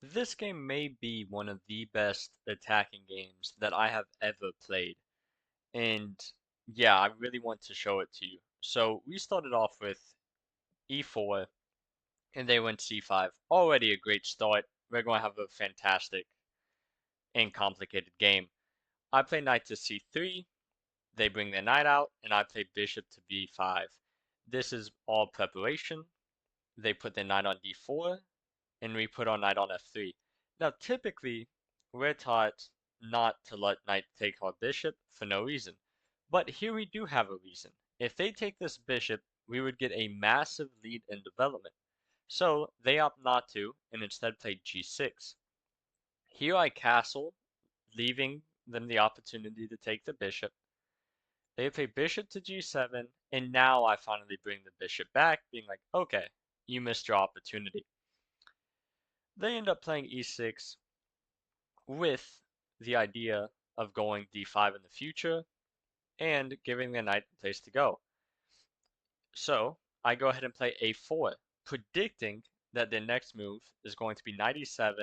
This game may be one of the best attacking games that I have ever played. And yeah, I really want to show it to you. So we started off with e4 and they went c5. Already a great start. We're going to have a fantastic and complicated game. I play knight to c3. They bring their knight out and I play bishop to b5. This is all preparation. They put their knight on d4 and we put our knight on f3. Now, typically, we're taught not to let knight take our bishop for no reason. But here we do have a reason. If they take this bishop, we would get a massive lead in development. So they opt not to and instead play g6. Here I castle, leaving them the opportunity to take the bishop. They play bishop to g7, and now I finally bring the bishop back, being like, okay, you missed your opportunity. They end up playing e6 with the idea of going d5 in the future and giving the knight a place to go. So I go ahead and play a4, predicting that the next move is going to be knight e7,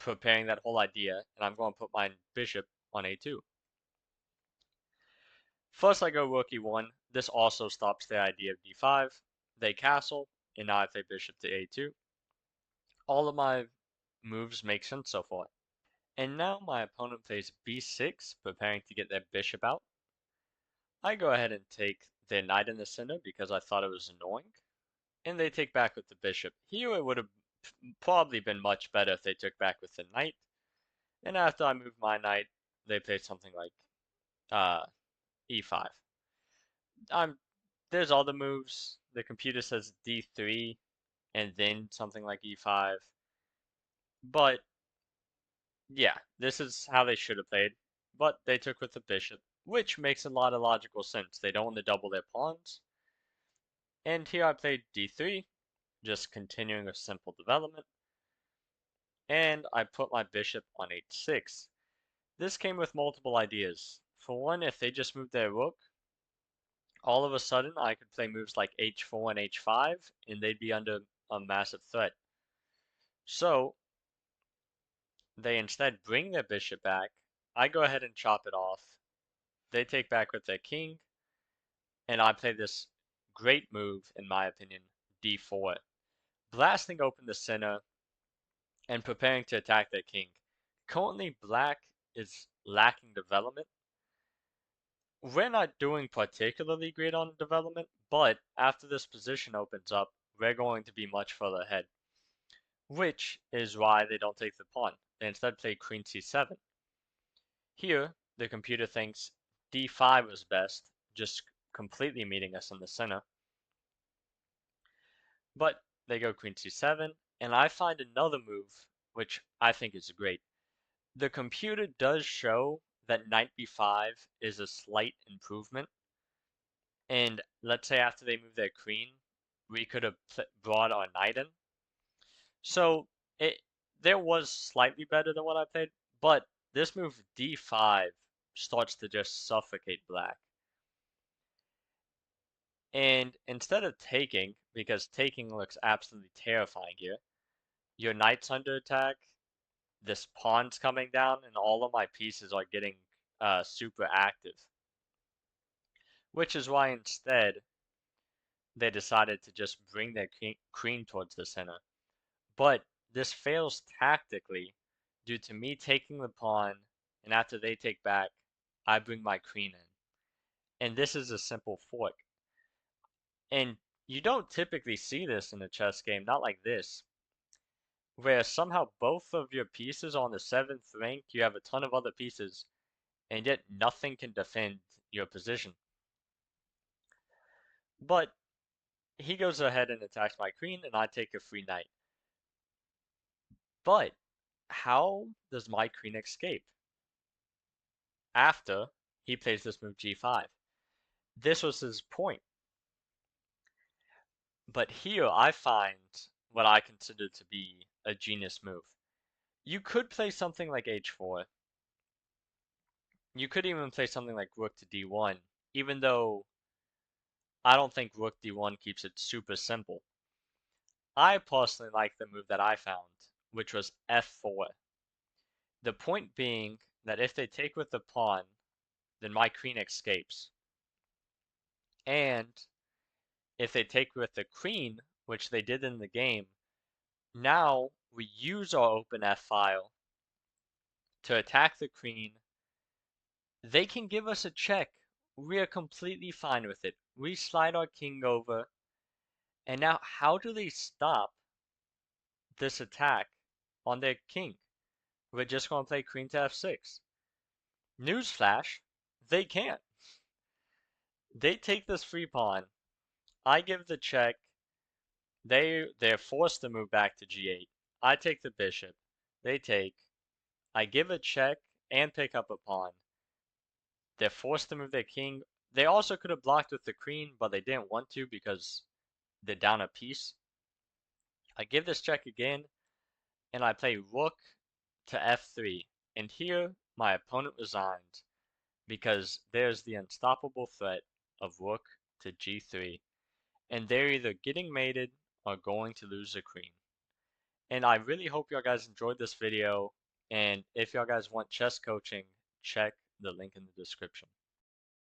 preparing that whole idea, and I'm going to put my bishop on a2. First I go rook e1. This also stops the idea of d5. They castle, and now I play bishop to a2. All of my moves make sense so far. And now my opponent plays b6, preparing to get their bishop out. I go ahead and take their knight in the center because I thought it was annoying. And they take back with the bishop. Here it would have probably been much better if they took back with the knight. And after I move my knight, they play something like e5. I'm There's other moves. The computer says d3 and then something like e5. But yeah, this is how they should have played. But they took with the bishop, which makes a lot of logical sense. They don't want to double their pawns. And here I played d3, just continuing a simple development. And I put my bishop on h6. This came with multiple ideas. For one, if they just moved their rook, all of a sudden I could play moves like h4 and h5, and they'd be under a massive threat. So they instead bring their bishop back. I go ahead and chop it off. They take back with their king, and I play this great move, in my opinion, d4, blasting open the center and preparing to attack their king. Currently, black is lacking development. We're not doing particularly great on development, but after this position opens up, we're going to be much further ahead, which is why they don't take the pawn. They instead play queen c7. Here, the computer thinks d5 was best, just completely meeting us in the center. But they go queen c7, and I find another move, which I think is great. The computer does show that knight b5 is a slight improvement, and let's say after they move their queen, we could have brought our knight in. So there was slightly better than what I played, but this move d5 starts to just suffocate black. And instead of taking, because taking looks absolutely terrifying here, your knight's under attack, this pawn's coming down, and all of my pieces are getting super active. Which is why instead they decided to just bring their queen towards the center. But this fails tactically due to me taking the pawn, and after they take back, I bring my queen in. And this is a simple fork. And you don't typically see this in a chess game, not like this, where somehow both of your pieces are on the 7th rank, you have a ton of other pieces, and yet nothing can defend your position. But he goes ahead and attacks my queen, and I take a free knight. But how does my queen escape? After he plays this move g5. This was his point. But here I find what I consider to be a genius move. You could play something like h4. You could even play something like rook to d1, even though I don't think rook d1 keeps it super simple. I personally like the move that I found, which was f4. The point being that if they take with the pawn, then my queen escapes. And if they take with the queen, which they did in the game, now we use our open F file to attack the queen. They can give us a check. We are completely fine with it. We slide our king over. And now how do they stop this attack on their king? We're just going to play queen to f6. Newsflash, they can't. They take this free pawn. I give the check. They're forced to move back to g8. I take the bishop. They take. I give a check and pick up a pawn. They're forced to move their king. They also could have blocked with the queen, but they didn't want to because they're down a piece. I give this check again, and I play rook to f3. And here, my opponent resigns because there's the unstoppable threat of rook to g3. And they're either getting mated or going to lose the queen. And I really hope y'all guys enjoyed this video. And if y'all guys want chess coaching, check the link in the description.